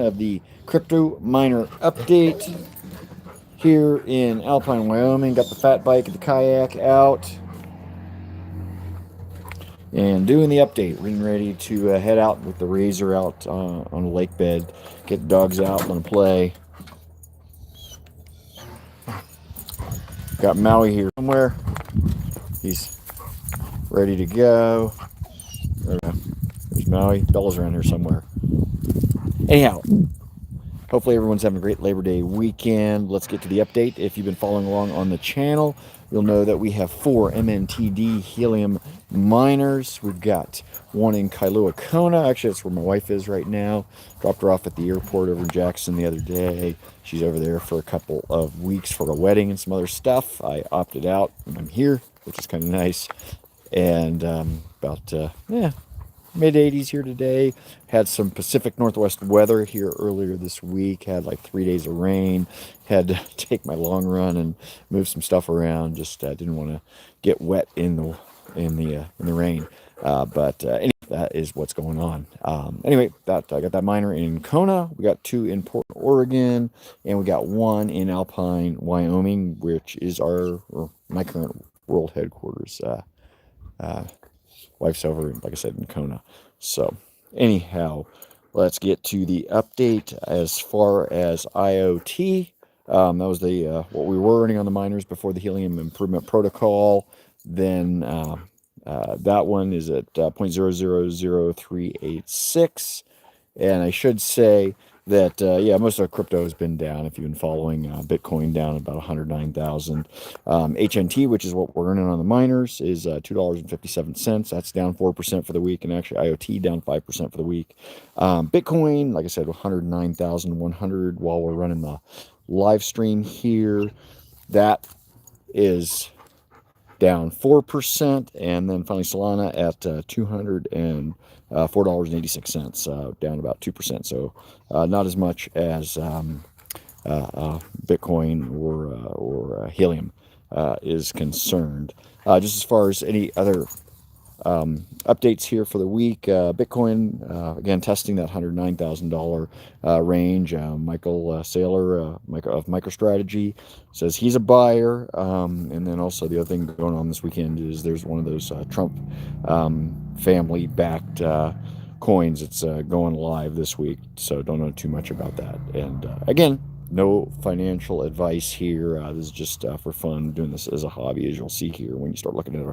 of the crypto miner update here in Alpine, Wyoming. Got the fat bike and the kayak out and doing the update. Getting ready to head out with the razor out on the lake bed. Get the dogs out, let them play. Got Maui here somewhere. He's ready to go. There's Maui. Bella's around here somewhere. Anyhow, hopefully everyone's having a great Labor Day weekend. Let's get to the update. If you've been following along on the channel, you'll know that we have 4 MNTD helium miners. We've got one in Kailua Kona. Actually, that's where my wife is right now. Dropped her off at the airport over in Jackson the other day. She's over there for a couple of weeks for a wedding and some other stuff. I opted out and I'm here, which is kind of nice. And mid 80s here today. Had some Pacific Northwest weather here earlier this week. Had like 3 days of rain. Had to take my long run and move some stuff around. Just didn't want to get wet in the rain. Anyway, that is what's going on. Anyway, I got that miner in Kona. We got 2 in Portland, Oregon, and we got 1 in Alpine, Wyoming, which is my current world headquarters. Wife's over, like I said, in Kona. So anyhow, let's get to the update as far as IoT. That was the what we were running on the miners before the Helium Improvement Protocol. Then that one is at 0.000386. And I should say that, most of our crypto has been down. If you've been following, Bitcoin down about 109,000. HNT, which is what we're earning on the miners, is $2.57. That's down 4% for the week. And actually, IoT down 5% for the week. Bitcoin, like I said, 109,100 while we're running the live stream here. That is down 4%, and then finally Solana at $204.86, down about 2%. So not as much as Bitcoin or Helium is concerned. Just as far as any other updates here for the week, Bitcoin, again, testing that $109,000 range. Michael Saylor of MicroStrategy says he's a buyer. And then also the other thing going on this weekend is there's one of those Trump family-backed coins that's going live this week. So don't know too much about that. And again, no financial advice here. This is just for fun, doing this as a hobby, as you'll see here when you start looking at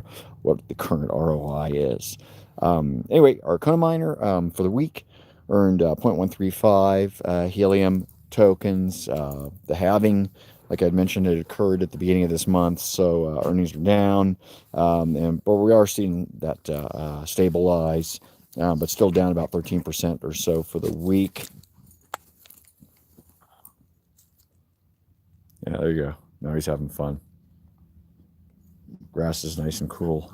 what the current ROI is. Anyway, our Kona miner for the week earned 0.135 helium tokens. The halving, like I mentioned, it occurred at the beginning of this month, so earnings are down. But we are seeing that stabilize, but still down about 13% or so for the week. Yeah, there you go. Now he's having fun. Grass is nice and cool.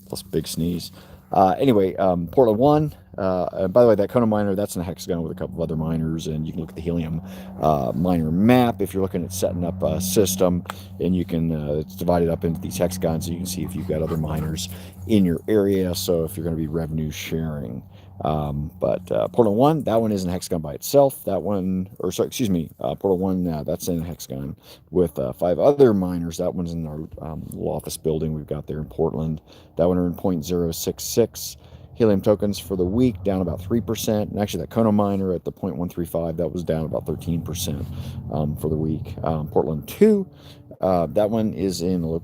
Plus big sneeze. Anyway, Portland 1. By the way, that Kona miner, that's in a hexagon with a couple of other miners, and you can look at the Helium miner map if you're looking at setting up a system, and you can, it's divided up into these hexagons, so you can see if you've got other miners in your area, so if you're going to be revenue sharing. Portland 1, that one is in a hexagon by itself. That one, Portland 1, that's in a hexagon with 5 other miners. That one's in our little office building we've got there in Portland. That one earned 0.066 Helium tokens for the week, down about 3%. And actually, that Kona miner at the 0.135, that was down about 13% for the week. Portland 2, that one is in a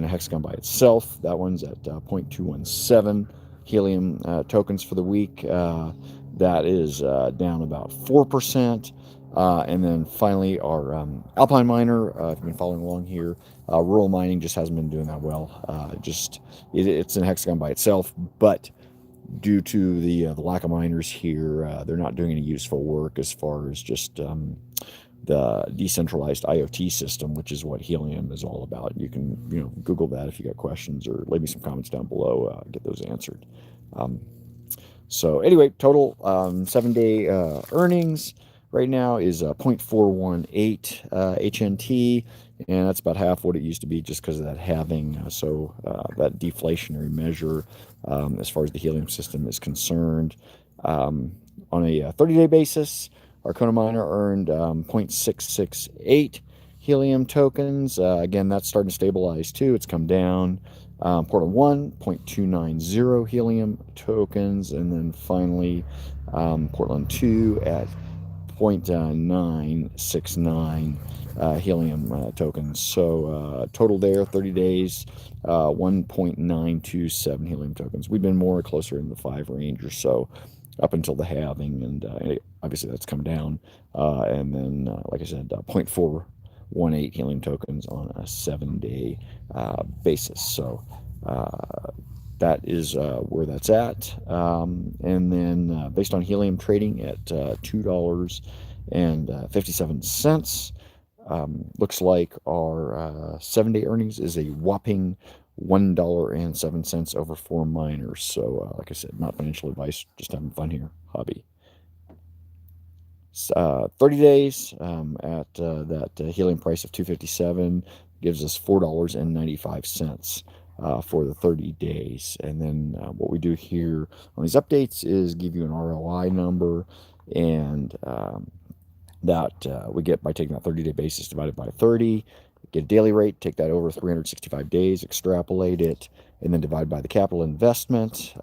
hexagon by itself. That one's at 0.217 Helium tokens for the week. That is down about 4%. And then finally, our Alpine miner, if you've been following along here, rural mining just hasn't been doing that well. It's in a hexagon by itself, but due to the lack of miners here, they're not doing any useful work as far as just the decentralized IoT system, which is what Helium is all about. You can Google that if you got questions, or leave me some comments down below. Get those answered. So anyway, total 7-day earnings right now is 0.418 HNT, and that's about half what it used to be just because of that halving. That deflationary measure as far as the Helium system is concerned. On a 30-day basis, our Kona miner earned 0.668 helium tokens. Again, that's starting to stabilize too. It's come down. Portland 1, 0.290 helium tokens. And then finally, Portland 2 at 0.969 helium tokens. So total there, 30 days, 1.927 helium tokens. We've been more closer in the 5 range or so up until the halving, and obviously that's come down. And then, like I said, 0.418 helium tokens on a 7-day basis. So that is where that's at. And then based on helium trading at $2.57, looks like our 7-day earnings is a whopping $1.07 over 4 miners. So like I said, not financial advice, just having fun here, hobby. 30 days at that helium price of $2.57 gives us $4.95 for the 30 days. And then what we do here on these updates is give you an ROI number, and that we get by taking that 30-day basis divided by 30, get a daily rate, take that over 365 days, extrapolate it, and then divide by the capital investment.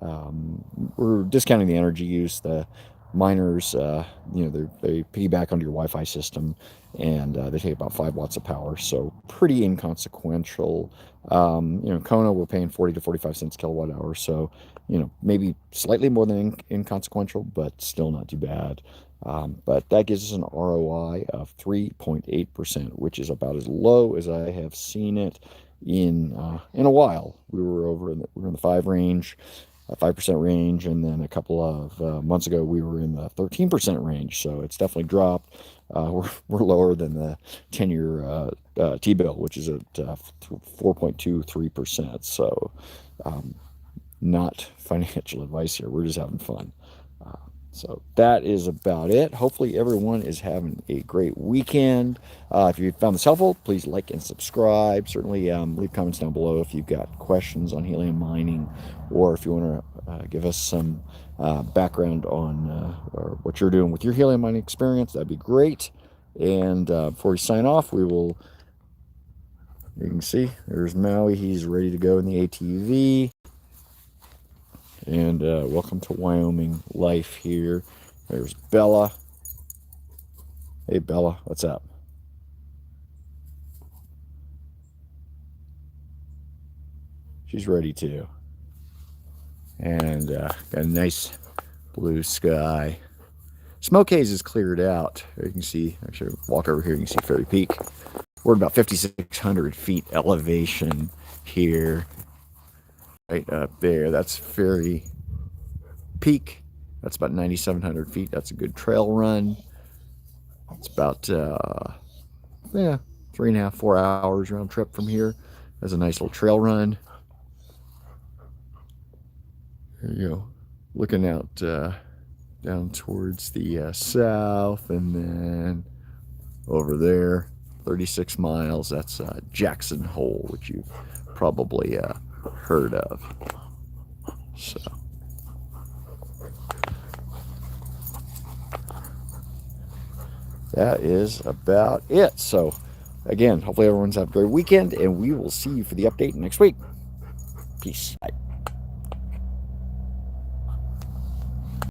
We're discounting the energy use. The miners, they piggyback onto your Wi-Fi system, and they take about 5 watts of power, so pretty inconsequential. Kona, we're paying 40 to 45 cents kilowatt hour, so maybe slightly more than inconsequential, but still not too bad. But that gives us an ROI of 3.8%, which is about as low as I have seen it in a while. We were in the 5 range, 5% range, and then a couple of months ago we were in the 13% range. So it's definitely dropped. We're lower than the 10-year T-bill, which is at 4.23%. So not financial advice here. We're just having fun. So that is about it. Hopefully everyone is having a great weekend. If you found this helpful, please like and subscribe. Certainly leave comments down below if you've got questions on helium mining, or if you want to give us some background on or what you're doing with your helium mining experience. That'd be great. And before we sign off, you can see there's Maui. He's ready to go in the ATV. And welcome to Wyoming life here. There's Bella. Hey, Bella, what's up? She's ready too. And got a nice blue sky. Smoke haze is cleared out. You can see, actually, walk over here, you can see Fairy Peak. We're at about 5,600 feet elevation here. Right up there, that's Fairy Peak. That's about 9,700 feet. That's a good trail run. It's about 3.5, 4 hours round trip from here. That's a nice little trail run. There you go, looking out down towards the south, and then over there, 36 miles. That's Jackson Hole, which you've probably heard of. So that is about it. So again, hopefully everyone's having a great weekend, and we will see you for the update next week. Peace. Bye.